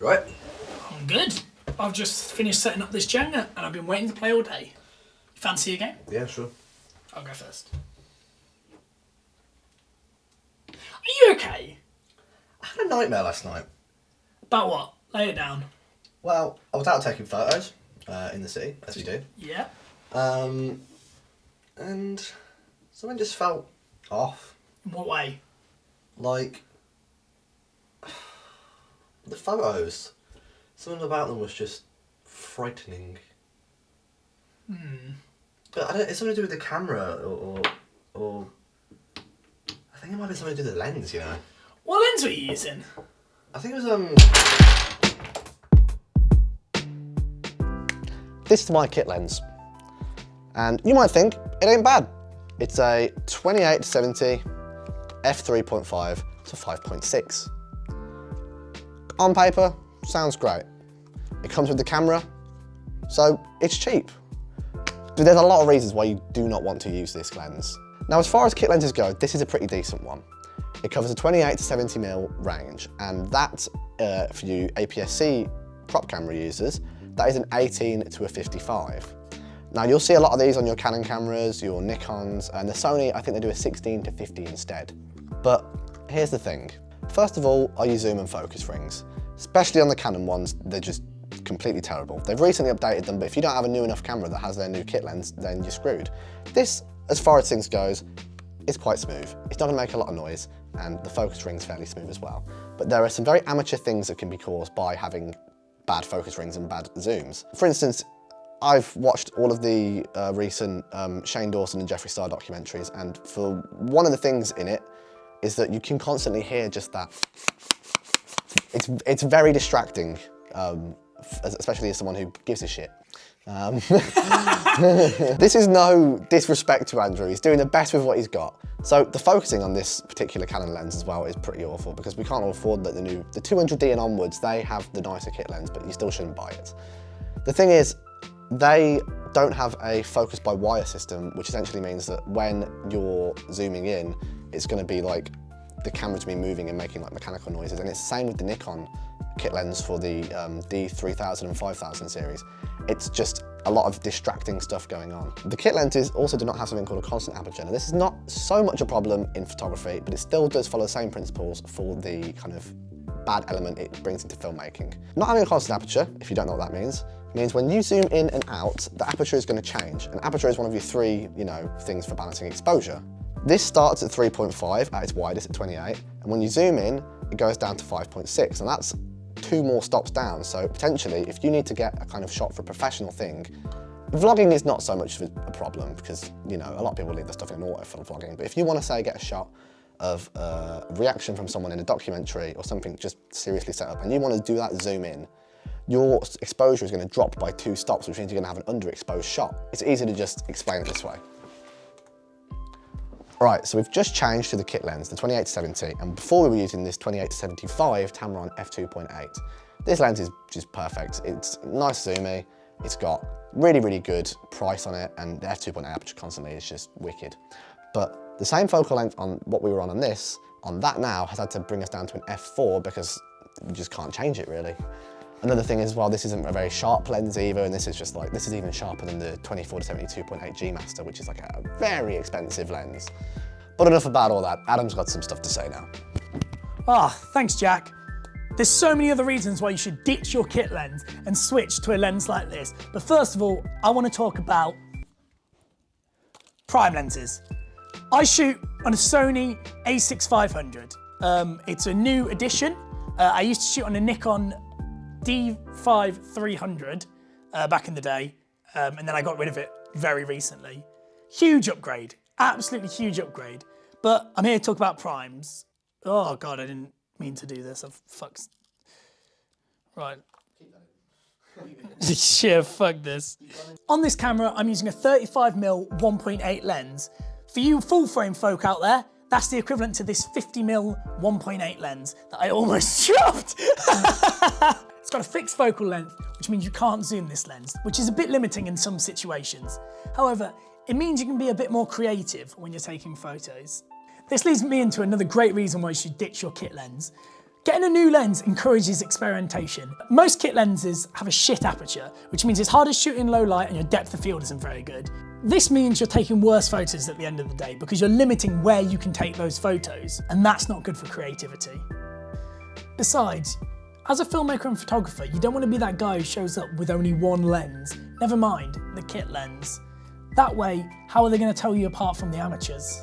Right. I'm good. I've just finished setting up this Jenga and I've been waiting to play all day. Fancy a game? Yeah, sure. I'll go first. Are you okay? I had a nightmare last night. About what? Lay it down. Well, I was out taking photos in the city, as you do. Yeah. And something just felt off. In what way? Like, the photos, something about them was just frightening. But I don't, it's something to do with the camera or I think it might be something to do with the lens, you know. What lens were you using? I think it was This is my kit lens. And you might think it ain't bad. It's a 28-70 f3.5 to 5.6. On paper, sounds great. It comes with the camera, so it's cheap. But there's a lot of reasons why you do not want to use this lens. Now, as far as kit lenses go, this is a pretty decent one. It covers a 28 to 70mm range, and that, for you APS-C crop camera users, that is an 18 to a 55. Now, you'll see a lot of these on your Canon cameras, your Nikons, and the Sony, I think they do a 16 to 50 instead. But here's the thing. First of all, are your zoom and focus rings? Especially on the Canon ones, they're just completely terrible. They've recently updated them, but if you don't have a new enough camera that has their new kit lens, then you're screwed. This, as far as things goes, is quite smooth. It's not gonna make a lot of noise, and the focus ring's fairly smooth as well. But there are some very amateur things that can be caused by having bad focus rings and bad zooms. For instance, I've watched all of the recent Shane Dawson and Jeffree Star documentaries, and for one of the things in it is that you can constantly hear just that. It's very distracting, especially as someone who gives a shit. This is no disrespect to Andrew, he's doing the best with what he's got. So the focusing on this particular Canon lens as well is pretty awful because we can't afford that the 200D and onwards, they have the nicer kit lens, but you still shouldn't buy it. The thing is, they don't have a focus by wire system, which essentially means that when you're zooming in, it's gonna be like the camera's been moving and making like mechanical noises. And it's the same with the Nikon kit lens for the D3000 and 5000 series. It's just a lot of distracting stuff going on. The kit lenses also do not have something called a constant aperture. Now, this is not so much a problem in photography, but it still does follow the same principles for the kind of bad element it brings into filmmaking. Not having a constant aperture, if you don't know what that means when you zoom in and out, the aperture is going to change. And aperture is one of your three, things for balancing exposure. This starts at 3.5 at its widest at 28, and when you zoom in, it goes down to 5.6, and that's 2 more stops down. So potentially, if you need to get a kind of shot for a professional thing, vlogging is not so much of a problem because, a lot of people leave their stuff in auto for vlogging. But if you want to say get a shot of a reaction from someone in a documentary or something just seriously set up, and you want to do that zoom in, your exposure is going to drop by 2 stops, which means you're going to have an underexposed shot. It's easy to just explain it this way. Right, so we've just changed to the kit lens, the 28-70, and before we were using this 28-75 Tamron f2.8. This lens is just perfect. It's nice zoomy, it's got really, really good price on it, and the f2.8 aperture constantly is just wicked. But the same focal length on what we were on this, on that now, has had to bring us down to an f4 because you just can't change it really. Another thing is, well, this isn't a very sharp lens either, and this is just like, this is even sharper than the 24-72.8 G Master, which is like a very expensive lens. But enough about all that. Adam's got some stuff to say now. Thanks, Jack. There's so many other reasons why you should ditch your kit lens and switch to a lens like this. But first of all, I want to talk about prime lenses. I shoot on a Sony a6500. It's a new edition. I used to shoot on a Nikon D5-300 back in the day, and then I got rid of it very recently. Huge upgrade, absolutely huge upgrade. But I'm here to talk about primes. Oh God, I didn't mean to do this. I've fucked. Right. Yeah, fuck this. On this camera, I'm using a 35mm 1.8 lens. For you full frame folk out there, that's the equivalent to this 50mm 1.8 lens that I almost dropped. It's got a fixed focal length, which means you can't zoom this lens, which is a bit limiting in some situations. However, it means you can be a bit more creative when you're taking photos. This leads me into another great reason why you should ditch your kit lens. Getting a new lens encourages experimentation. Most kit lenses have a shit aperture, which means it's harder to shoot in low light and your depth of field isn't very good. This means you're taking worse photos at the end of the day because you're limiting where you can take those photos, and that's not good for creativity. Besides, as a filmmaker and photographer, you don't want to be that guy who shows up with only one lens, never mind the kit lens. That way, how are they going to tell you apart from the amateurs?